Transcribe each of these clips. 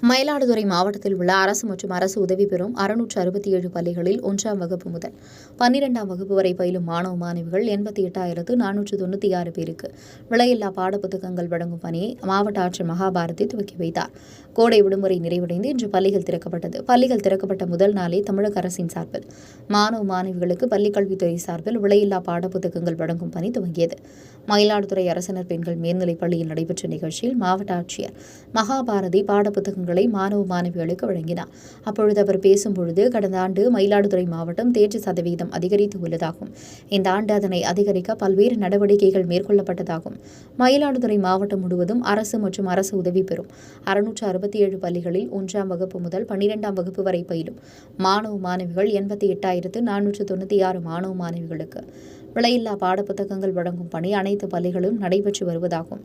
மயிலாடுதுறை மாவட்டத்தில் உள்ள அரசு மற்றும் அரசு உதவி பெறும் 667 பள்ளிகளில் 1ஆம் வகுப்பு முதல் 12ஆம் வகுப்பு வரை பயிலும் மாணவ மாணவிகள் 88,496 பேருக்கு விலையில்லா பாடப்புத்தகங்கள் வழங்கும் பணியை மாவட்ட ஆட்சியர் மகாபாரதி துவக்கி வைத்தார். கோடை விடுமுறை நிறைவடைந்து இன்று பள்ளிகள் திறக்கப்பட்டது. பள்ளிகள் திறக்கப்பட்ட முதல் நாளே தமிழக அரசின் சார்பில் மாணவ மாணவிகளுக்கு பள்ளிக்கல்வித்துறை சார்பில் விலையில்லா பாடப்புத்தகங்கள் வழங்கும் பணி துவங்கியது. மயிலாடுதுறை அரசினர் பெண்கள் மேல்நிலைப் பள்ளியில் நடைபெற்ற நிகழ்ச்சியில் மாவட்ட ஆட்சியர் மகாபாரதி பாடப்புத்தகங்கள் மாணவ மாணவிகளுக்கு வழங்கினார். அப்பொழுது அவர் பேசும்பொழுது, கடந்த ஆண்டு மயிலாடுதுறை மாவட்டம் தேர்ச்சி சதவீதம் அதிகரித்து உள்ளதாகவும், இந்த ஆண்டு அதனை அதிகரிக்க பல்வேறு நடவடிக்கைகள் மேற்கொள்ளப்பட்டதாகவும், மயிலாடுதுறை மாவட்டம் முழுவதும் அரசு மற்றும் அரசு உதவி பெறும் 667 பள்ளிகளில் 1ஆம் வகுப்பு முதல் 12ஆம் வகுப்பு வரை பயிலும் மாணவ மாணவிகள் 88,496 மாணவ மாணவிகளுக்கு விலையில்லா பாடப்புத்தகங்கள் வழங்கும் பணி அனைத்து பள்ளிகளும் நடைபெற்று வருவதாகவும்,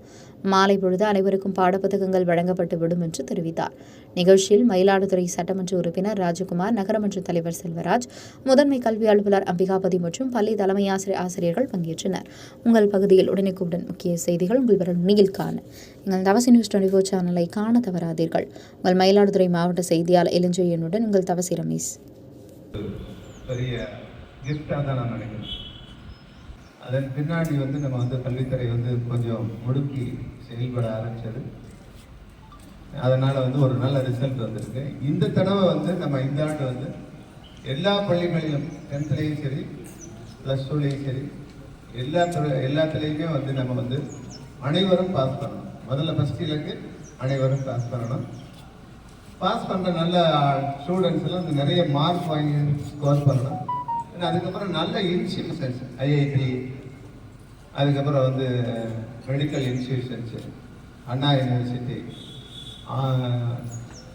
மாலை பொழுது அனைவருக்கும் பாடப்புத்தகங்கள் வழங்கப்பட்டு விடும் என்று தெரிவித்தார். நிகழ்ச்சியில் மயிலாடுதுறை சட்டமன்ற உறுப்பினர் ராஜகுமார், நகரமன்ற தலைவர் செல்வராஜ், முதன்மை கல்வி அலுவலர் அம்பிகாபதி மற்றும் பள்ளி தலைமை ஆசிரியர்கள் பங்கேற்றனர். உங்கள் பகுதியில் உடனுக்குடன் முக்கிய செய்திகள் உங்கள் விரல் காண எங்கள் தவசி நியூஸ் 24 சேனலை காண தவறாதீர்கள். உங்கள் மயிலாடுதுறை மாவட்ட செய்தியாளர் இளஞ்செழியனுடன் உங்கள் தவசி ரமேஷ். அதன் பின்னாடி நம்ம கல்வித்துறை கொஞ்சம் முடுக்கி செயல்பட ஆரம்பிச்சது. அதனால ஒரு நல்ல ரிசல்ட் வந்திருக்கு. இந்த தடவை நம்ம இந்த ஆண்டு எல்லா பள்ளிகளிலும் 10th சரி +2 சரி எல்லாத்துலேயுமே நம்ம அனைவரும் பாஸ் பண்ணணும். முதல்ல ஃபர்ஸ்ட் இலக்கு அனைவரும் பாஸ் பண்ணணும். பாஸ் பண்ணுற நல்ல ஸ்டூடெண்ட்ஸ் எல்லாம் நிறைய மார்க் வாங்கி ஸ்கோர் பண்ணணும். அதுக்கப்புறம் நல்ல இன்ஸ்டிடியூஷன்ஸ், ஐஐடி, அதுக்கப்புறம் மெடிக்கல் இன்ஸ்டிடியூஷன்ஸு, அண்ணா யூனிவர்சிட்டி,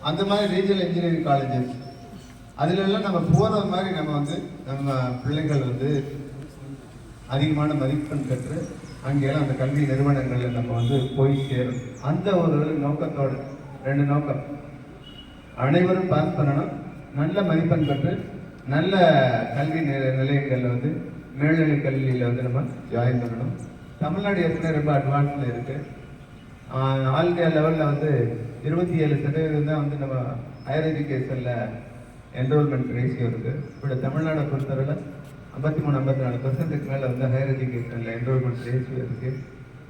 அந்த மாதிரி ரீஜனல் இன்ஜினியரிங் காலேஜஸ், அதிலெல்லாம் நம்ம போகிற மாதிரி நம்ம பிள்ளைகள் அதிகமான மதிப்பெண் பெற்று அங்கெல்லாம் அந்த கல்வி நிறுவனங்களில் நம்ம போய் சேரும். அந்த ஒரு நோக்கத்தோடு 2 நோக்கம், அனைவரும் பாஸ் பண்ணணும், நல்ல மதிப்பெண் பெற்று நல்ல கல்வி நிலையங்களில் மேல்நிலை கல்வியில் நம்ம ஜாயின் பண்ணணும். தமிழ்நாடு ஏற்கனவே ரொம்ப அட்வான்ஸில் இருக்குது. ஆல் இந்தியா லெவலில் 27% தான் நம்ம ஹையர் எஜுகேஷனில் என்ரோல்மெண்ட் ரேஷியோ இருக்குது. இப்படி தமிழ்நாடை பொறுத்தவரையில் 53-54% மேலே ஹையர் எஜுகேஷனில் என்ரோல்மெண்ட் ரேஷியோ இருக்குது.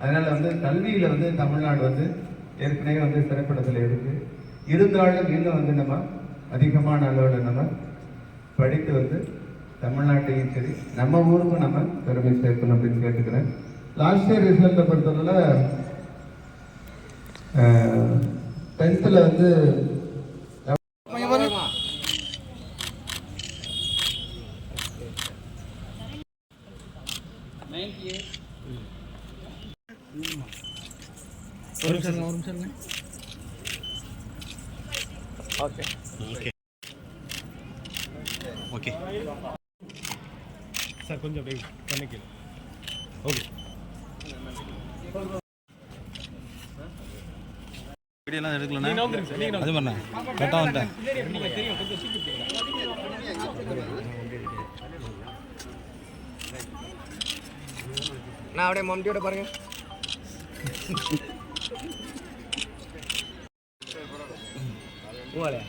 அதனால் கல்வியில் தமிழ்நாடு ஏற்கனவே சிறப்பிடத்தில் இருக்குது. இருந்தாலும் இன்னும் நம்ம அதிகமான அளவில் நம்ம படித்து தமிழ்நாட்டையும் சரி நம்ம ஊருக்கும் நம்ம பெருமை சேர்க்கணும் அப்படின்னு கேட்டுக்கிறேன். லாஸ்ட் இயர் ரிசல்ட்டை பொறுத்தவரையில் 10th ஓகே சார், கொஞ்சம் பண்ணிக்கல. ஓகே, வீடியோலாம் எடுக்கலண்ணா, அது பண்ண கரெக்டாக வந்துட்டேன். நான் அப்படியே மம்டியோட பாருங்க. ஓலே